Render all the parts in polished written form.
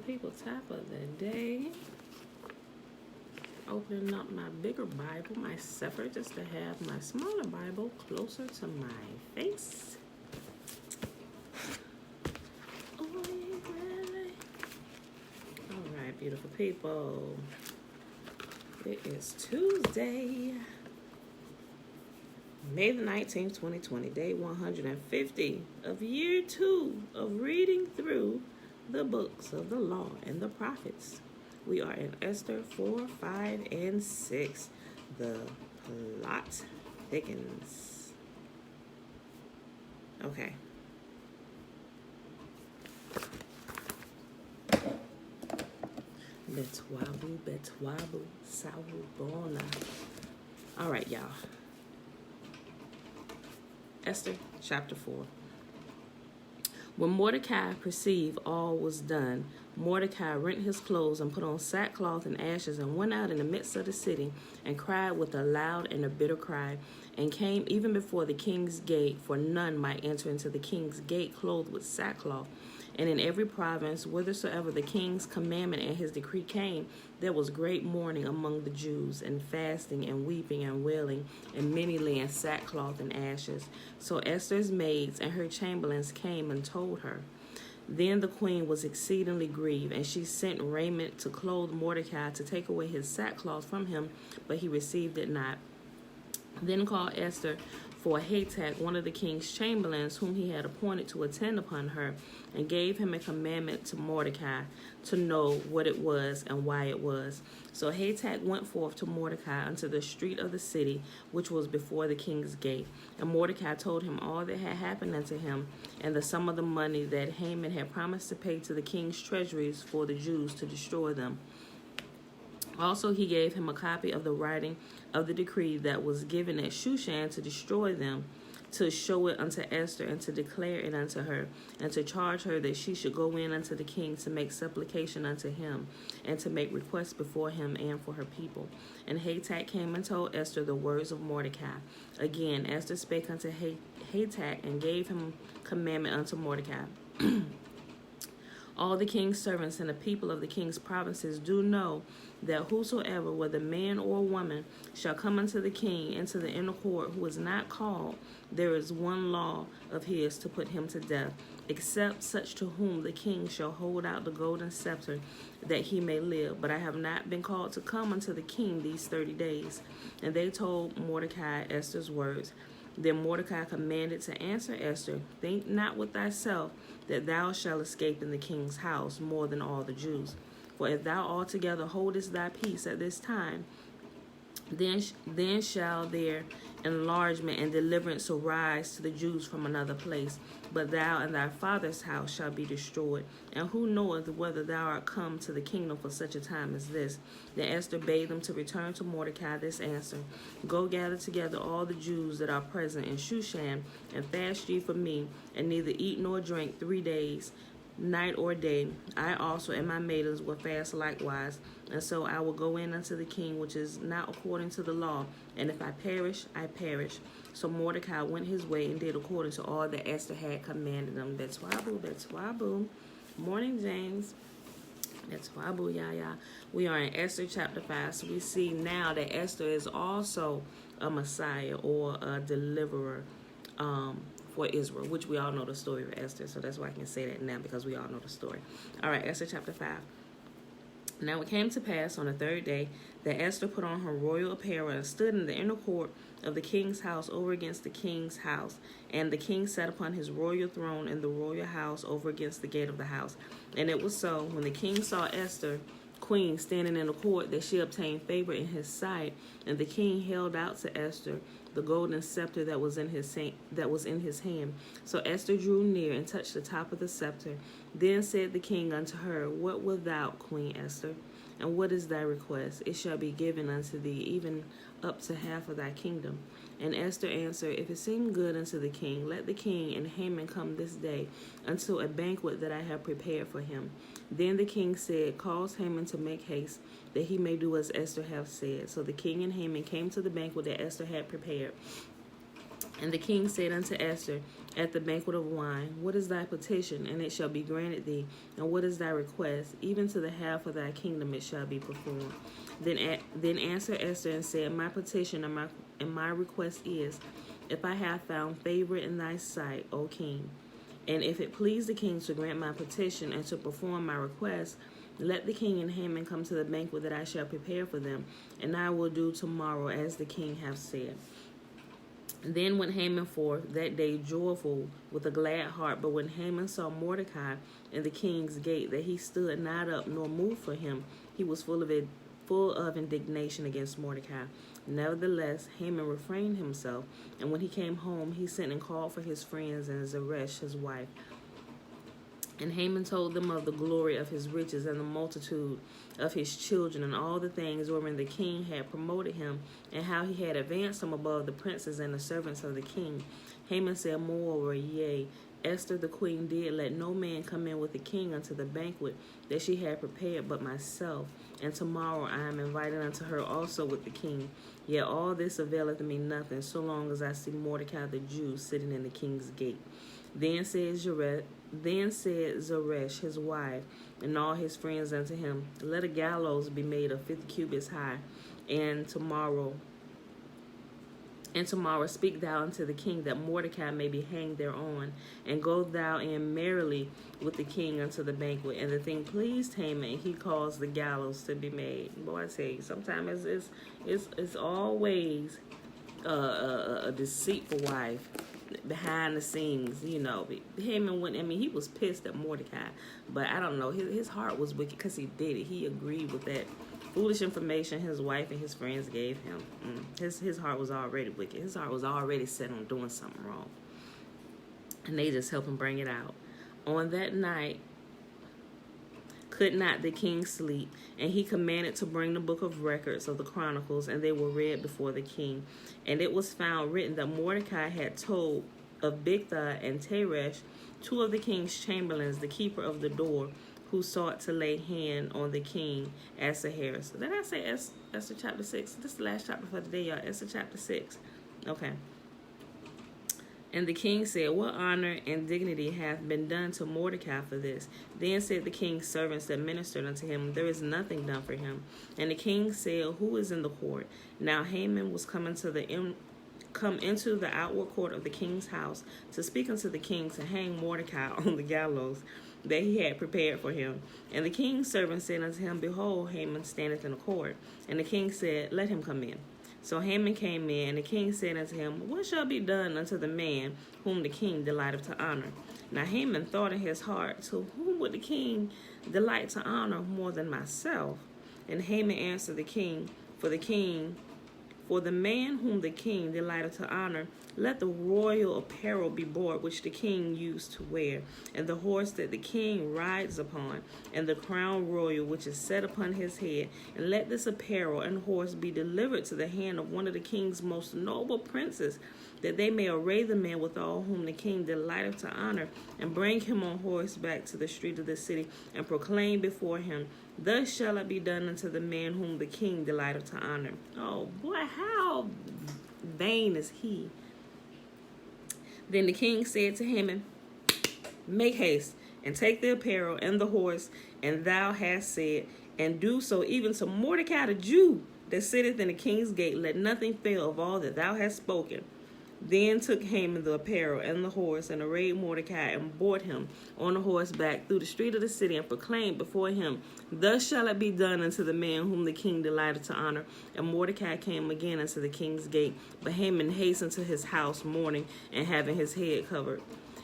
people, top of the day. Opening up my bigger Bible, my Sefer, just to have my smaller Bible closer to my face. Oh, really? All right, beautiful people. It is Tuesday, May the 19th, 2020, day 150 of year 2 of reading through the books of the law and the prophets. We are in Esther 4, 5, and 6. The plot thickens. Okay. Betwabu, sawubona. All right, y'all. Esther chapter 4. When Mordecai perceived all was done, Mordecai rent his clothes and put on sackcloth and ashes and went out in the midst of the city and cried with a loud and a bitter cry, and came even before the king's gate, for none might enter into the king's gate clothed with sackcloth. And in every province, whithersoever the king's commandment and his decree came, there was great mourning among the Jews, and fasting and weeping and wailing, and many lay in sackcloth and ashes. So Esther's maids and her chamberlains came and told her. Then the queen was exceedingly grieved, and she sent raiment to clothe Mordecai, to take away his sackcloth from him, but he received it not. Then called Esther for Hatach, one of the king's chamberlains, whom he had appointed to attend upon her, and gave him a commandment to Mordecai to know what it was and why it was. So Hatach went forth to Mordecai unto the street of the city, which was before the king's gate. And Mordecai told him all that had happened unto him, and the sum of the money that Haman had promised to pay to the king's treasuries for the Jews to destroy them. Also he gave him a copy of the writing of the decree that was given at Shushan to destroy them, to show it unto Esther, and to declare it unto her, and to charge her that she should go in unto the king to make supplication unto him, and to make requests before him and for her people. And Hatach came and told Esther the words of Mordecai. Again Esther spake unto Hatach, and gave him commandment unto Mordecai. All the king's servants and the people of the king's provinces do know that whosoever, whether man or woman, shall come unto the king into the inner court, who is not called, there is one law of his to put him to death, except such to whom the king shall hold out the golden scepter, that he may live. But I have not been called to come unto the king these 30 days. And they told Mordecai Esther's words. Then Mordecai commanded to answer Esther, think not with thyself that thou shalt escape in the king's house more than all the Jews. For if thou altogether holdest thy peace at this time, then shall their enlargement and deliverance arise to the Jews from another place. But thou and thy father's house shall be destroyed. And who knoweth whether thou art come to the kingdom for such a time as this? Then Esther bade them to return to Mordecai this answer. Go gather together all the Jews that are present in Shushan, and fast ye for me, and neither eat nor drink 3 days, night or day. I also and my maidens will fast likewise, and so I will go in unto the king, which is not according to the law, and if I perish, I perish. So Mordecai went his way and did according to all that Esther had commanded him. Betwabu. Morning, James. Betwabu, Yaya. We are in Esther chapter 5, so we see now that Esther is also a Messiah or a deliverer for Israel, which we all know the story of Esther, so that's why I can say that now, because we all know the story. All right, Esther chapter 5. Now it came to pass on the 3rd day that Esther put on her royal apparel and stood in the inner court of the king's house over against the king's house. And the king sat upon his royal throne in the royal house over against the gate of the house. And it was so, when the king saw Esther, queen, standing in the court, that she obtained favor in his sight. And the king held out to Esther the golden scepter that was in his hand. So Esther drew near and touched the top of the scepter. Then said the king unto her, What wilt thou, Queen Esther? And what is thy request? It shall be given unto thee, even up to half of thy kingdom. And Esther answered, If it seem good unto the king, let the king and Haman come this day unto a banquet that I have prepared for him. Then the king said, Cause Haman to make haste, that he may do as Esther hath said. So the king and Haman came to the banquet that Esther had prepared. And the king said unto Esther at the banquet of wine, What is thy petition? And it shall be granted thee. And what is thy request? Even to the half of thy kingdom it shall be performed. Then answered Esther and said, My petition and my request is, if I have found favor in thy sight, O king, and if it please the king to grant my petition and to perform my request, let the king and Haman come to the banquet that I shall prepare for them, and I will do tomorrow as the king hath said. Then went Haman forth that day joyful with a glad heart. But when Haman saw Mordecai in the king's gate, that he stood not up nor moved for him, he was full of indignation against Mordecai. Nevertheless, Haman refrained himself, and when he came home, he sent and called for his friends and Zeresh his wife. And Haman told them of the glory of his riches and the multitude of his children and all the things wherein the king had promoted him, and how he had advanced him above the princes and the servants of the king. Haman said, Moreover, yea, Esther the queen did let no man come in with the king unto the banquet that she had prepared but myself, and tomorrow I am invited unto her also with the king. Yet all this availeth me nothing, so long as I see Mordecai the Jew sitting in the king's gate. Then said Zeresh his wife and all his friends unto him, Let a gallows be made of 50 cubits high, and tomorrow speak thou unto the king, that Mordecai may be hanged thereon, and go thou in merrily with the king unto the banquet. And the thing pleased Haman, and he caused the gallows to be made. Boy, I tell you, sometimes it's always a deceitful wife behind the scenes, you know. Haman went, he was pissed at Mordecai, but I don't know, his heart was wicked because he did it. He agreed with that foolish information his wife and his friends gave him. His heart was already wicked. His heart was already set on doing something wrong, and they just helped him bring it out. On that night could not the king sleep, and he commanded to bring the book of records of the chronicles, and they were read before the king. And it was found written that Mordecai had told of Bigtha and Teresh, two of the king's chamberlains, the keeper of the door, who sought to lay hand on the king Ahasuerus. Did I say Esther chapter 6? This is the last chapter for today, y'all. Esther chapter 6. Okay. And the king said, What honor and dignity hath been done to Mordecai for this? Then said the king's servants that ministered unto him, There is nothing done for him. And the king said, Who is in the court? Now Haman was come into the outward court of the king's house to speak unto the king to hang Mordecai on the gallows that he had prepared for him. And the king's servant said unto him, Behold, Haman standeth in the court. And the king said, Let him come in. So Haman came in, and the king said unto him, What shall be done unto the man whom the king delighteth to honor? Now Haman thought in his heart, To whom would the king delight to honor more than myself? And Haman answered the king, For the man whom the king delighteth to honor, let the royal apparel be bought which the king used to wear, and the horse that the king rides upon, and the crown royal which is set upon his head. And let this apparel and horse be delivered to the hand of one of the king's most noble princes, that they may array the man withal whom the king delighteth to honor, and bring him on horseback to the street of the city, and proclaim before him, Thus shall it be done unto the man whom the king delighteth to honor. Oh boy, how vain is he. Then the king said to Haman, Make haste, and take the apparel and the horse, and thou hast said, and do so even to Mordecai the Jew that sitteth in the king's gate. Let nothing fail of all that thou hast spoken. Then took Haman the apparel and the horse, and arrayed Mordecai, and brought him on a horseback through the street of the city, and proclaimed before him, Thus shall it be done unto the man whom the king delighted to honor. And Mordecai came again unto the king's gate, but Haman hastened to his house mourning, and having his head covered.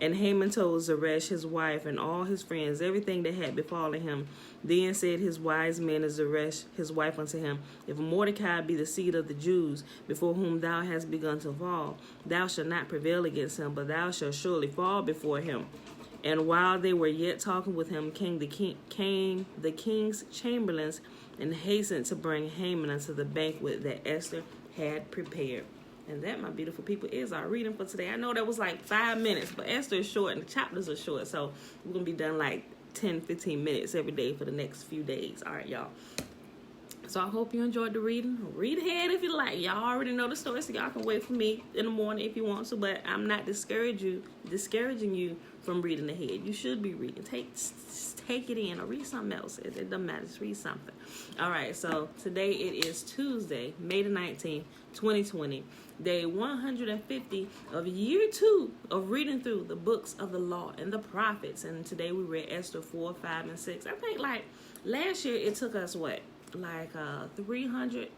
And Haman told Zeresh his wife and all his friends everything that had befallen him. Then said his wise men and Zeresh his wife unto him, If Mordecai be the seed of the Jews, before whom thou hast begun to fall, thou shalt not prevail against him, but thou shalt surely fall before him. And while they were yet talking with him, came the king's chamberlains, and hastened to bring Haman unto the banquet that Esther had prepared. And that, my beautiful people, is our reading for today. I know that was like 5 minutes, but Esther is short and the chapters are short. So we're going to be done like 10, 15 minutes every day for the next few days. All right, y'all. So I hope you enjoyed the reading. Read ahead if you like. Y'all already know the story, so y'all can wait for me in the morning if you want to. But I'm not discouraging you from reading ahead. You should be reading. Take it in or read something else. It doesn't matter. Just read something. All right. So today it is Tuesday, May the 19th, 2020. Day 150 of year 2 of reading through the books of the law and the prophets. And today we read Esther 4, 5, and 6. I think like last year it took us what? Like 300,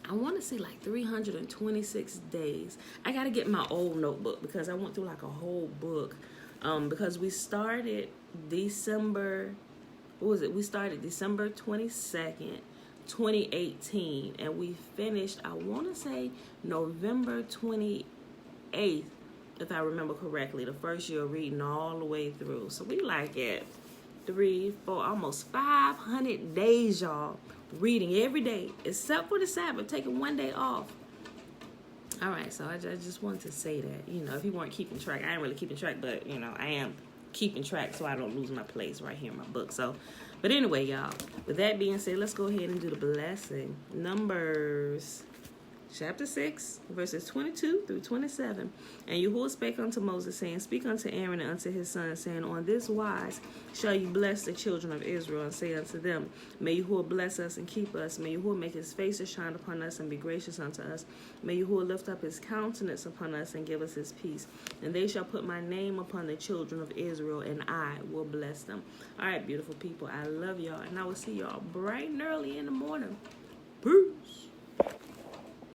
I want to say like 326 days. I got to get my old notebook because I went through like a whole book. Because we started December, what was it? We started December 22nd, 2018, and we finished, I want to say November 28th, if I remember correctly, the first year of reading all the way through. So we like at 3, 4, almost 500 days, y'all, reading every day, except for the Sabbath, taking one day off. All right, so I just wanted to say that, you know, if you weren't keeping track, I ain't really keeping track, but, you know, I am keeping track so I don't lose my place right here in my book. So, but anyway, y'all, with that being said, let's go ahead and do the blessing. Numbers chapter 6, verses 22 through 27. And Yahuwah spake unto Moses, saying, Speak unto Aaron and unto his sons, saying, On this wise shall you bless the children of Israel, and say unto them, May Yahuwah bless us and keep us. May Yahuwah make his face to shine upon us and be gracious unto us. May Yahuwah lift up his countenance upon us and give us his peace. And they shall put my name upon the children of Israel, and I will bless them. All right, beautiful people, I love y'all, and I will see y'all bright and early in the morning. Peace.